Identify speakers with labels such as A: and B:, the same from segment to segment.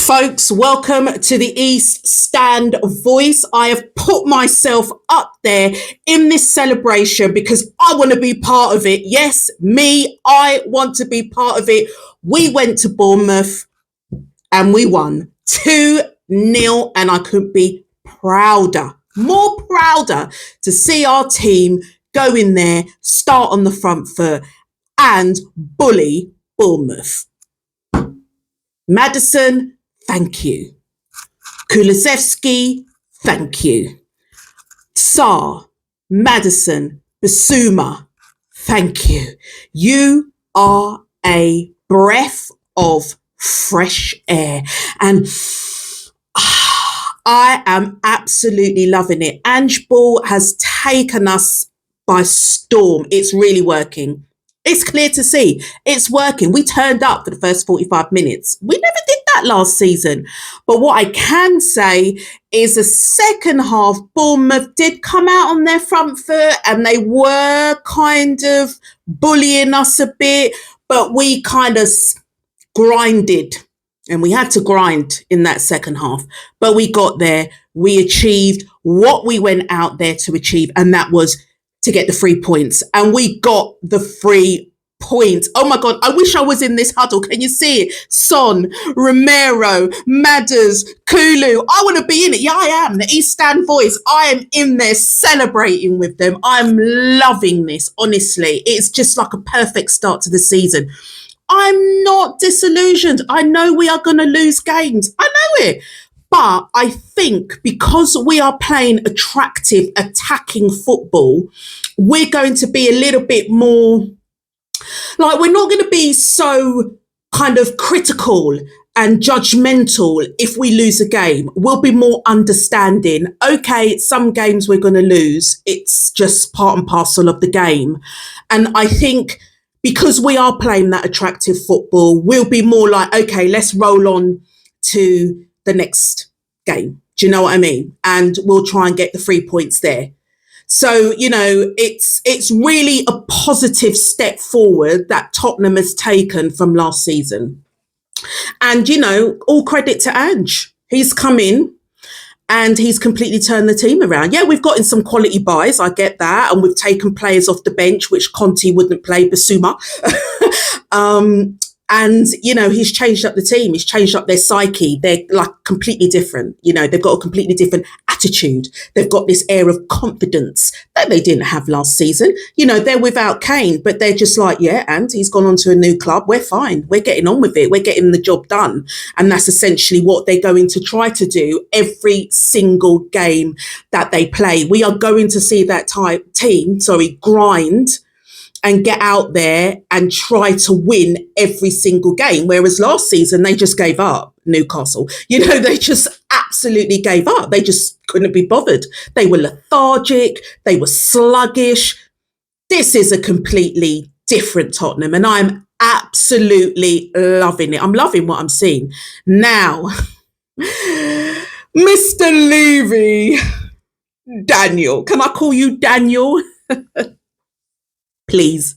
A: Folks, welcome to the East Stand Voice. I have put myself up there in this celebration because I want to be part of it. Yes, me, I want to be part of it. We went to Bournemouth and we won 2-0, and I couldn't be more prouder to see our team go in there, start on the front foot and bully Bournemouth. Maddison, thank you. Kulusevski, thank you. Sarr, Maddison, Basuma, thank you. You are a breath of fresh air. And I am absolutely loving it. AngeBall has taken us by storm. It's really working. It's clear to see it's working. We turned up for the first 45 minutes. We never did that last season. But what I can say is the second half, Bournemouth did come out on their front foot and they were kind of bullying us a bit, but we kind of grinded, and we had to grind in that second half. But we got there. We achieved what we went out there to achieve, and that was to get the 3 points, and we got the 3 points. Oh my God, I wish I was in this huddle. Can you see it? Son, Romero, Madders, Kulu. I want to be in it. Yeah, I am. The East Stand Voice. I am in there celebrating with them. I'm loving this, honestly. It's just like a perfect start to the season. I'm not disillusioned. I know we are going to lose games. I know it. But I think because we are playing attractive, attacking football, we're going to be a little bit more, like, we're not going to be so kind of critical and judgmental if we lose a game. We'll be more understanding. Okay, some games we're going to lose. It's just part and parcel of the game. And I think because we are playing that attractive football, we'll be more like, okay, let's roll on to the next game. Do you know what I mean? And we'll try and get the 3 points there. So, you know, it's really a positive step forward that Tottenham has taken from last season. And, you know, all credit to Ange. He's come in and he's completely turned the team around. Yeah, we've gotten some quality buys. I get that. And we've taken players off the bench, which Conte wouldn't play, Basuma. And, you know, he's changed up the team. He's changed up their psyche. They're like completely different. You know, they've got a completely different attitude. They've got this air of confidence that they didn't have last season. You know, they're without Kane, but they're just like, yeah, and he's gone on to a new club. We're fine. We're getting on with it. We're getting the job done. And that's essentially what they're going to try to do every single game that they play. We are going to see that team grind and get out there and try to win every single game. Whereas last season, they just gave up, Newcastle. You know, they just absolutely gave up. They just couldn't be bothered. They were lethargic. They were sluggish. This is a completely different Tottenham, and I'm absolutely loving it. I'm loving what I'm seeing. Now, Mr. Levy, Daniel, can I call you Daniel? Please,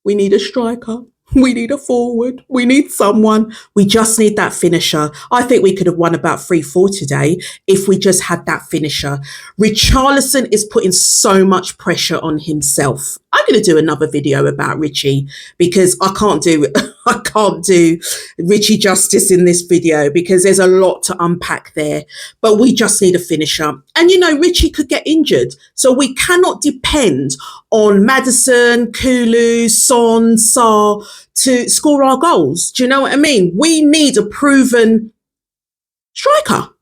A: we need a striker. We need a forward. We need someone. We just need that finisher. I think we could have won about 3-4 today if we just had that finisher. Richarlison is putting so much pressure on himself. I'm going to do another video about Richie because I can't do Richie justice in this video because there's a lot to unpack there. But we just need a finisher. And, you know, Richie could get injured. So we cannot depend on Maddison, Kulu, Son, Sarr to score our goals. Do you know what I mean? We need a proven striker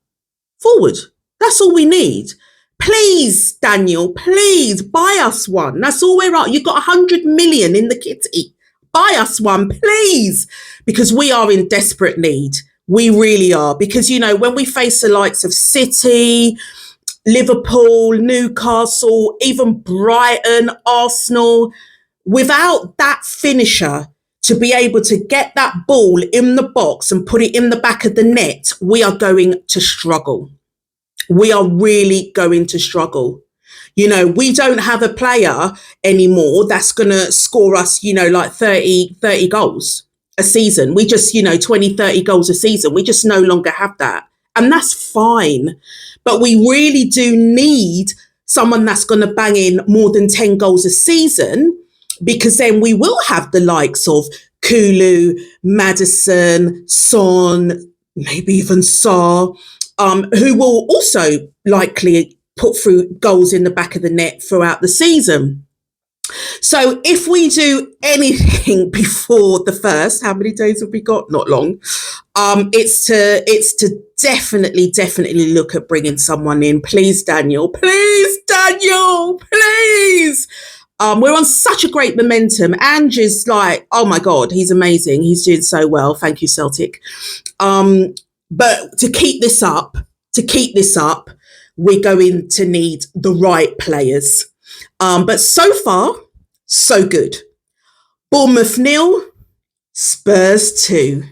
A: forward. That's all we need. Please, Daniel, please buy us one. That's all we're at. You've got 100 million in the kitty. Buy us one, please, because we are in desperate need. We really are. Because, you know, when we face the likes of City, Liverpool, Newcastle, even Brighton, Arsenal, without that finisher to be able to get that ball in the box and put it in the back of the net, we are going to struggle. We are really going to struggle. You know, we don't have a player anymore that's going to score us, you know, like 30 goals. a season. We just, 20, 30 goals a season. We just no longer have that. And that's fine. But we really do need someone that's going to bang in more than 10 goals a season, because then we will have the likes of Kulu, Maddison, Son, maybe even Sarr, who will also likely put through goals in the back of the net throughout the season. So if we do anything before the first, how many days have we got? Not long. It's to definitely look at bringing someone in. Please, Daniel. Please, Daniel. Please. We're on such a great momentum. Ange is like, oh my God, he's amazing. He's doing so well. Thank you, Celtic. But to keep this up, we're going to need the right players. But so far, so good. Bournemouth 0, Spurs 2.